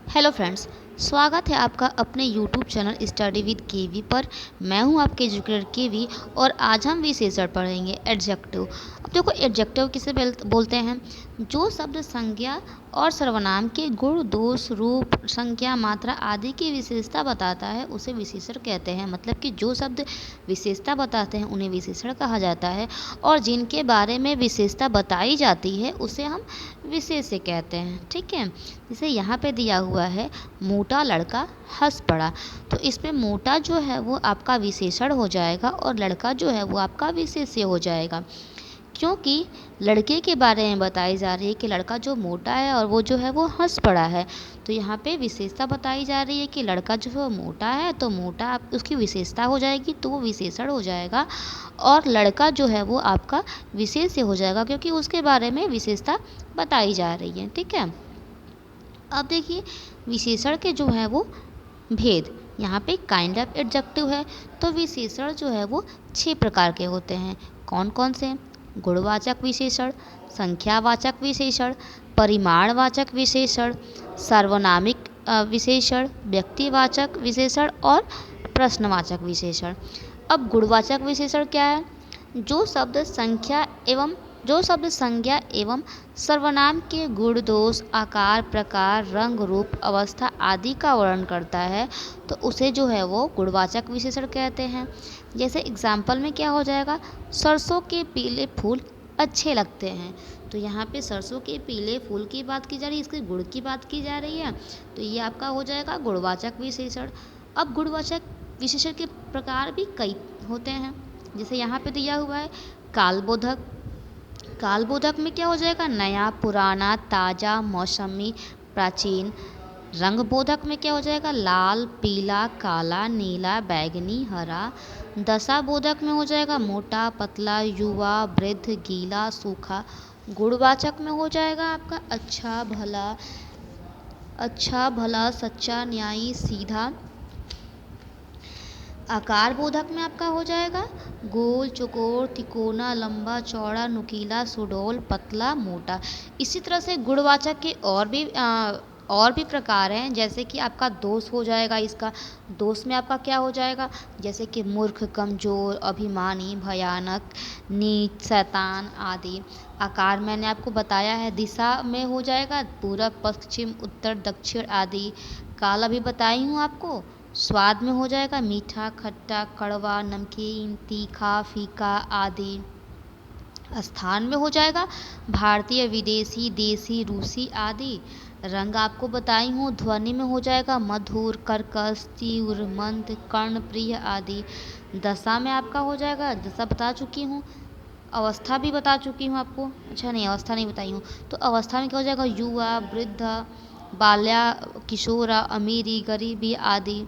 Hello friends, स्वागत है आपका अपने यूट्यूब चैनल स्टडी विद केवी पर। मैं हूं आपके एजुकेटर केवी और आज हम विशेषण पढ़ेंगे एडजेक्टिव। अब देखो, एडजेक्टिव किसे बोलते हैं? जो शब्द संज्ञा और सर्वनाम के गुण, दोष, रूप, संख्या, मात्रा आदि की विशेषता बताता है उसे विशेषण कहते हैं। मतलब कि जो शब्द विशेषता बताते हैं उन्हें विशेषण कहा जाता है और जिनके बारे में विशेषता बताई जाती है उसे हम विशेष्य कहते हैं। ठीक है, जैसे यहाँ पे दिया हुआ है मोटा लड़का हंस पड़ा, तो इसमें मोटा जो है वो आपका विशेषण हो जाएगा और लड़का जो है वो आपका विशेष्य हो जाएगा, क्योंकि लड़के के बारे में बताई जा रही है कि लड़का जो मोटा है और वो जो है वो हंस पड़ा है। तो यहाँ पे विशेषता बताई जा रही है कि लड़का जो है वो मोटा है, तो मोटा आप उसकी विशेषता हो जाएगी तो वो विशेषण हो जाएगा, और लड़का जो है वो आपका विशेष्य हो जाएगा क्योंकि उसके बारे में विशेषता बताई जा रही है। ठीक है, अब देखिए विशेषण के जो है वो भेद, यहाँ पे काइंड ऑफ एडजेक्टिव है। तो विशेषण जो है वो 6 प्रकार के होते हैं। कौन कौन से? गुणवाचक विशेषण, संख्यावाचक विशेषण, परिमाणवाचक विशेषण, सार्वनामिक विशेषण, व्यक्तिवाचक विशेषण और प्रश्नवाचक विशेषण। अब गुणवाचक विशेषण क्या है? जो शब्द संज्ञा एवं सर्वनाम के गुण, दोष, आकार, प्रकार, रंग, रूप, अवस्था आदि का वर्णन करता है तो उसे जो है वो गुणवाचक विशेषण कहते हैं। जैसे एग्जाम्पल में क्या हो जाएगा? सरसों के पीले फूल अच्छे लगते हैं। तो यहाँ पे सरसों के पीले फूल की बात की जा रही है, इसके गुण की बात की जा रही है, तो ये आपका हो जाएगा गुणवाचक विशेषण। अब गुणवाचक विशेषण के प्रकार भी कई होते हैं। जैसे यहाँ पे दिया हुआ है कालबोधक। कालबोधक में क्या हो जाएगा? नया, पुराना, ताज़ा, मौसमी, प्राचीन। रंगबोधक में क्या हो जाएगा? लाल, पीला, काला, नीला, बैगनी, हरा। दशाबोधक में हो जाएगा मोटा, पतला, युवा, वृद्ध, गीला, सूखा। गुणवाचक में हो जाएगा आपका अच्छा भला, सच्चा, न्यायी, सीधा। आकार बोधक में आपका हो जाएगा गोल, चौकोर, तिकोना, लंबा, चौड़ा, नुकीला, सुडौल, पतला, मोटा। इसी तरह से गुणवाचक के और भी प्रकार हैं, जैसे कि आपका दोष हो जाएगा। इसका दोष में आपका क्या हो जाएगा? जैसे कि मूर्ख, कमजोर, अभिमानी, भयानक, नीच, शैतान आदि। आकार मैंने आपको बताया है। दिशा में हो जाएगा पूरब, पश्चिम, उत्तर, दक्षिण आदि। काल अभी बताई हूँ आपको। स्वाद में हो जाएगा मीठा, खट्टा, कड़वा, नमकीन, तीखा, फीका आदि। स्थान में हो जाएगा भारतीय, विदेशी, देसी, रूसी आदि। रंग आपको बताई हूँ। ध्वनि में हो जाएगा मधुर, कर्कश, तीव्र, मंद, कर्णप्रिय आदि। दशा में आपका हो जाएगा, दशा बता चुकी हूँ। अवस्था भी बता चुकी हूँ आपको। अच्छा नहीं, अवस्था नहीं बताई हूँ। तो अवस्था में क्या हो जाएगा? युवा, वृद्ध, बाल्या, किशोरा, अमीरी, गरीबी आदि।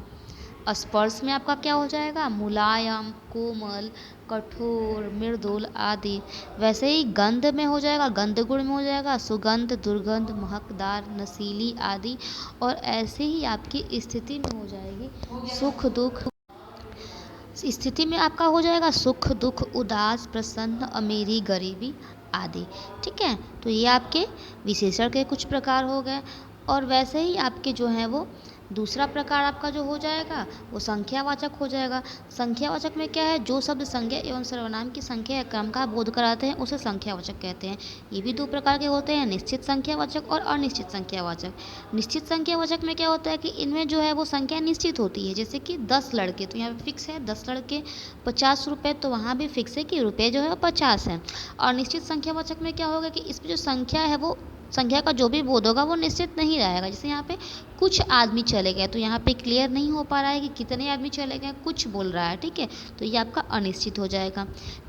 स्पर्श में आपका क्या हो जाएगा? मुलायम, कोमल, कठोर, मृदुल आदि। वैसे ही गंध में हो जाएगा, गंध गुण में हो जाएगा सुगंध, दुर्गंध, महकदार, नशीली आदि। और ऐसे ही आपकी स्थिति में हो जाएगी सुख दुख। स्थिति में आपका हो जाएगा सुख दुख, उदास, प्रसन्न, अमीरी, गरीबी आदि। ठीक है, तो ये आपके विशेषण के कुछ प्रकार हो गए। और वैसे ही आपके जो हैं वो दूसरा प्रकार आपका जो हो जाएगा वो संख्यावाचक हो जाएगा। संख्यावाचक में क्या है? जो शब्द संज्ञा एवं सर्वनाम की संख्या या क्रम का बोध कराते हैं उसे संख्यावाचक कहते हैं। ये भी 2 प्रकार के होते हैं, निश्चित संख्यावाचक और अनिश्चित संख्यावाचक। निश्चित संख्यावाचक में क्या होता है कि इनमें जो है वो संख्या निश्चित होती है। जैसे कि 10 लड़के, तो यहाँ पे फिक्स है 10 लड़के 50 रुपये, तो वहाँ भी फिक्स है कि रुपये जो है वो 50 है। और निश्चित संख्यावाचक में क्या होगा कि इसमें जो संख्या है वो संख्या का जो भी बोध होगा वो निश्चित नहीं रहेगा। जैसे यहाँ पे कुछ आदमी चले गए, तो यहाँ पे क्लियर नहीं हो पा रहा है कि कितने आदमी चले गए, कुछ बोल रहा है। ठीक है, तो ये आपका अनिश्चित हो जाएगा।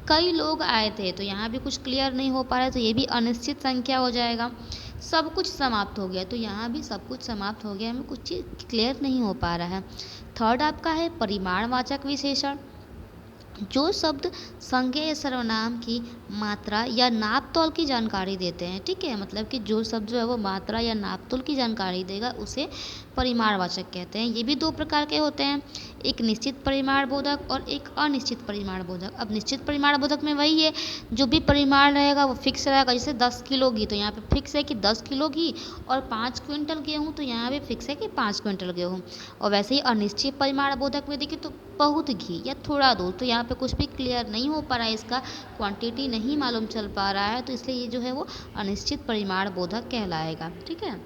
कई लोग आए थे, तो यहाँ भी कुछ क्लियर नहीं हो पा रहा है, तो ये भी अनिश्चित संख्या हो जाएगा। सब कुछ समाप्त हो गया, तो यहाँ भी सब कुछ समाप्त हो गया, हमें कुछ चीज़ क्लियर नहीं हो पा रहा है। थर्ड आपका है परिमाणवाचक विशेषण। जो शब्द संज्ञा या सर्वनाम की मात्रा या नाप तौल की जानकारी देते हैं। ठीक है, मतलब कि जो शब्द जो है वो मात्रा या नाप तौल की जानकारी देगा उसे परिमाणवाचक कहते हैं। ये भी दो प्रकार के होते हैं, एक निश्चित परिमाणबोधक और एक अनिश्चित परिमाणबोधक। अब निश्चित परिमाणबोधक में वही है, जो भी परिमाण रहेगा वो फिक्स रहेगा। जैसे 10 किलो घी, तो यहाँ पे फिक्स है कि 10 किलो घी, और 5 क्विंटल गेहूँ, तो यहाँ पे फिक्स है कि 5 क्विंटल गेहूँ। और वैसे ही अनिश्चित परिमाणबोधक में देखिए तो बहुत घी या थोड़ा दूध, तो यहाँ पे कुछ भी क्लियर नहीं हो पा रहा है, इसका क्वांटिटी नहीं मालूम चल पा रहा है, तो इसलिए ये जो है वो अनिश्चित परिमाणबोधक कहलाएगा। ठीक है,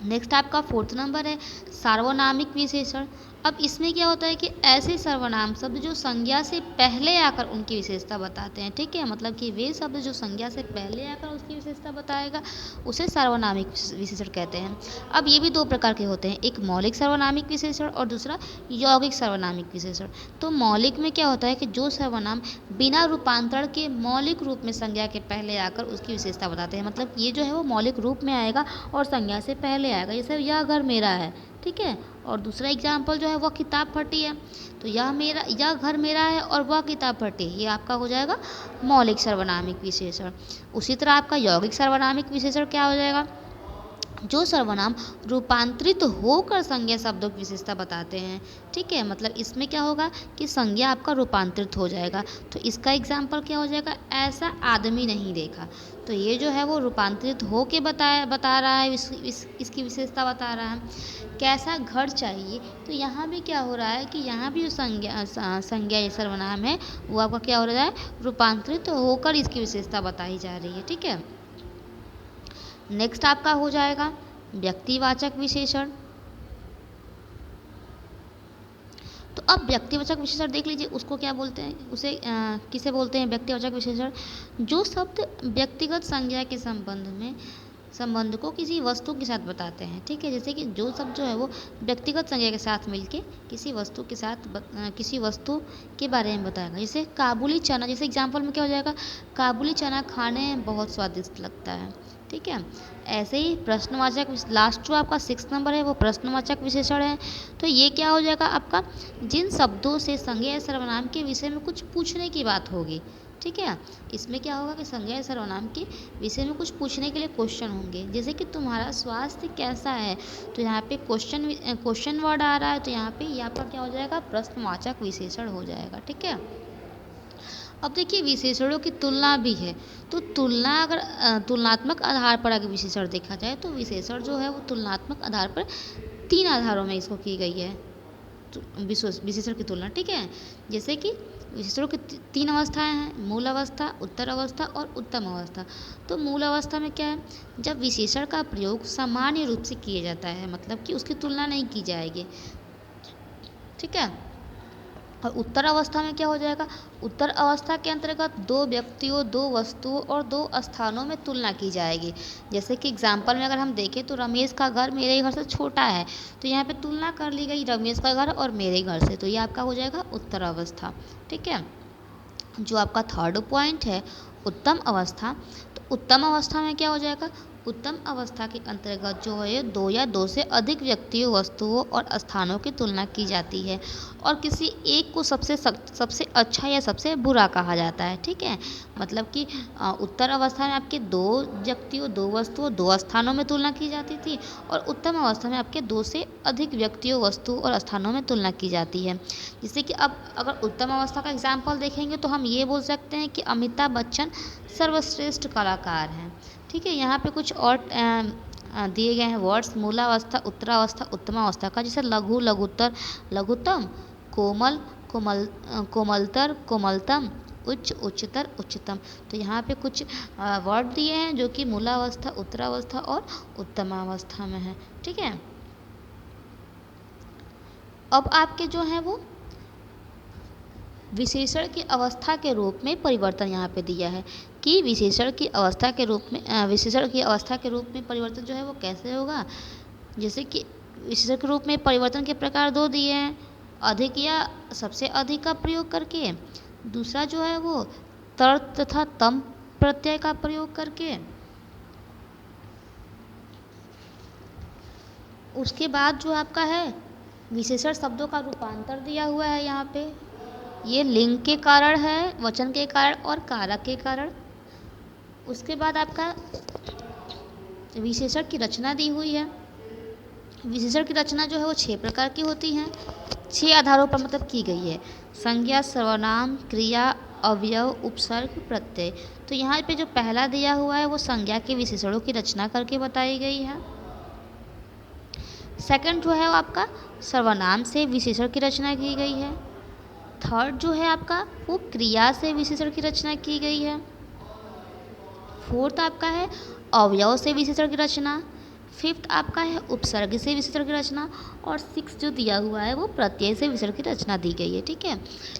नेक्स्ट आपका 4th नंबर है सार्वनामिक विशेषण। अब इसमें क्या होता है कि ऐसे सर्वनाम शब्द जो संज्ञा से पहले आकर उनकी विशेषता बताते हैं। ठीक है, मतलब कि वे शब्द जो संज्ञा से पहले आकर उसकी विशेषता बताएगा उसे सार्वनामिक विशेषण कहते हैं। अब ये भी दो प्रकार के होते हैं, एक मौलिक सार्वनामिक विशेषण और दूसरा यौगिक सार्वनामिक विशेषण। तो मौलिक में क्या होता है कि जो सर्वनाम बिना रूपांतरण के मौलिक रूप में संज्ञा के पहले आकर उसकी विशेषता बताते हैं, मतलब ये जो है वो मौलिक रूप में आएगा और संज्ञा से पहले आएगा। जैसे यह घर मेरा है, ठीक है, और दूसरा एग्जाम्पल जो है वह किताब फटी है, तो यह घर मेरा है और वह किताब फटी, ये आपका हो जाएगा मौलिक सर्वनामिक विशेषण। उसी तरह आपका यौगिक सर्वनामिक विशेषण क्या हो जाएगा, जो सर्वनाम रूपांतरित होकर संज्ञा शब्दों की विशेषता बताते हैं। ठीक है, मतलब इसमें क्या होगा कि संज्ञा आपका रूपांतरित हो जाएगा। तो इसका एग्जाम्पल क्या हो जाएगा, ऐसा आदमी नहीं देखा, तो ये जो है वो रूपांतरित हो के बता रहा है, इसकी विशेषता बता रहा है। कैसा घर चाहिए, तो यहाँ भी क्या हो रहा है कि यहाँ भी जो संज्ञा ये सर्वनाम है वो आपका क्या हो रहा है, रूपांतरित होकर इसकी विशेषता बताई जा रही है। ठीक है, नेक्स्ट आपका हो जाएगा व्यक्तिवाचक विशेषण। तो अब व्यक्तिवाचक विशेषण देख लीजिए, उसको क्या बोलते हैं, उसे किसे बोलते हैं व्यक्तिवाचक विशेषण, जो शब्द व्यक्तिगत संज्ञा के संबंध को किसी वस्तु के साथ बताते हैं। ठीक है, जैसे कि जो शब्द जो है वो व्यक्तिगत संज्ञा के साथ मिलके किसी वस्तु के साथ किसी वस्तु के बारे में बताएगा। जैसे काबुली चना, जैसे एग्जाम्पल में क्या हो जाएगा, काबुली चना खाने में बहुत स्वादिष्ट लगता है। ठीक है, ऐसे ही प्रश्नवाचक, लास्ट जो आपका 6th नंबर है वो प्रश्नवाचक विशेषण है। तो ये क्या हो जाएगा आपका, जिन शब्दों से संज्ञा या सर्वनाम के विषय में कुछ पूछने की बात होगी। ठीक है, इसमें क्या होगा कि संज्ञा या सर्वनाम के विषय में कुछ पूछने के लिए क्वेश्चन होंगे। जैसे कि तुम्हारा स्वास्थ्य कैसा है, तो यहाँ पे क्वेश्चन वर्ड आ रहा है, तो यहाँ पे ये आपका क्या हो जाएगा, प्रश्नवाचक विशेषण हो जाएगा। ठीक है, अब देखिए विशेषणों की तुलना भी है, तो अगर तुलनात्मक आधार पर अगर विशेषण देखा जाए तो विशेषण जो है वो तुलनात्मक आधार पर 3 आधारों में इसको की गई है विशेषण की तुलना। ठीक है, जैसे कि विशेषणों की 3 अवस्थाएं हैं, मूल अवस्था, उत्तर अवस्था और उत्तम अवस्था। तो मूल अवस्था में क्या है, जब विशेषण का प्रयोग सामान्य रूप से किया जाता है, मतलब कि उसकी तुलना नहीं की जाएगी। ठीक है, और उत्तर अवस्था में क्या हो जाएगा, उत्तर अवस्था के अंतर्गत 2 व्यक्तियों, 2 वस्तुओं और 2 स्थानों में तुलना की जाएगी। जैसे कि एग्जाम्पल में अगर हम देखें तो रमेश का घर मेरे घर से छोटा है, तो यहाँ पे तुलना कर ली गई रमेश का घर और मेरे घर से, तो ये आपका हो जाएगा उत्तर अवस्था। ठीक है, जो आपका 3rd पॉइंट है उत्तम अवस्था, तो उत्तम अवस्था में क्या हो जाएगा, उत्तम अवस्था के अंतर्गत जो है 2 या 2 से अधिक व्यक्तियों, वस्तुओं और स्थानों की तुलना की जाती है और किसी एक को सबसे अच्छा या सबसे बुरा कहा जाता है। ठीक है, मतलब कि उत्तर अवस्था में आपके 2 व्यक्तियों, 2 वस्तुओं, 2 स्थानों में तुलना की जाती थी, और उत्तम अवस्था में आपके 2 से अधिक व्यक्तियों, वस्तुओं और स्थानों में तुलना की जाती है। जैसे कि अब अगर उत्तम अवस्था का एग्जाम्पल देखेंगे तो हम ये बोल सकते हैं कि अमिताभ बच्चन सर्वश्रेष्ठ कलाकार हैं। ठीक है, यहाँ पे कुछ और दिए गए हैं वर्ड्स मूलावस्था, उत्तरावस्था, उत्तमावस्था का, जैसे लघु, लघुत्तर, लघुत्तम, कोमल, कोमलतर, कोमलतम, उच्च, उच्चतर, उच्चतम। तो यहाँ पे कुछ वर्ड दिए हैं जो कि मूलावस्था, उत्तरावस्था और उत्तमावस्था में है। ठीक है, अब आपके जो हैं वो विशेषण की अवस्था के रूप में परिवर्तन यहाँ पे दिया है कि विशेषण की अवस्था के रूप में परिवर्तन जो है वो कैसे होगा। जैसे कि विशेषण के रूप में परिवर्तन के प्रकार 2 दिए हैं, अधिक या सबसे अधिक का प्रयोग करके, दूसरा जो है वो तर तथा तम प्रत्यय का प्रयोग करके, उसके बाद जो आपका है विशेषण शब्दों का रूपांतर दिया हुआ है यहाँ पे, ये लिंग के कारण है, वचन के कारण और कारक के कारण। उसके बाद आपका विशेषण की रचना दी हुई है। विशेषण की रचना जो है वो 6 प्रकार की होती हैं, 6 आधारों पर मतलब की गई है। संज्ञा, सर्वनाम, क्रिया, अवयव, उपसर्ग, प्रत्यय। तो यहाँ पे जो पहला दिया हुआ है वो संज्ञा के विशेषणों की रचना करके बताई गई है। सेकंड जो है वो आपका सर्वनाम से विशेषण की रचना की गई है। थर्ड जो है आपका वो क्रिया से विशेषण की रचना की गई है। फोर्थ आपका है अवयव से विशेषण की रचना। फिफ्थ आपका है उपसर्ग से विशेषण की रचना। और सिक्स जो दिया हुआ है वो प्रत्यय से विशेषण की रचना दी गई है। ठीक है,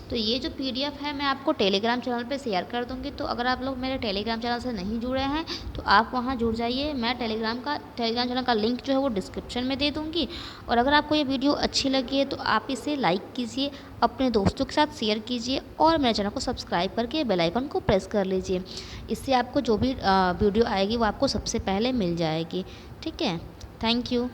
तो ये जो PDF है मैं आपको टेलीग्राम चैनल पे शेयर कर दूँगी। तो अगर आप लोग मेरे टेलीग्राम चैनल से नहीं जुड़े हैं तो आप वहाँ जुड़ जाइए। मैं टेलीग्राम चैनल का लिंक जो है वो डिस्क्रिप्शन में दे दूँगी। और अगर आपको ये वीडियो अच्छी लगी है तो आप इसे लाइक कीजिए, अपने दोस्तों के साथ शेयर कीजिए और मेरे चैनल को सब्सक्राइब करके बेल आइकन को प्रेस कर लीजिए। इससे आपको जो भी वीडियो आएगी वो आपको सबसे पहले मिल जाएगी। ठीक है, थैंक यू।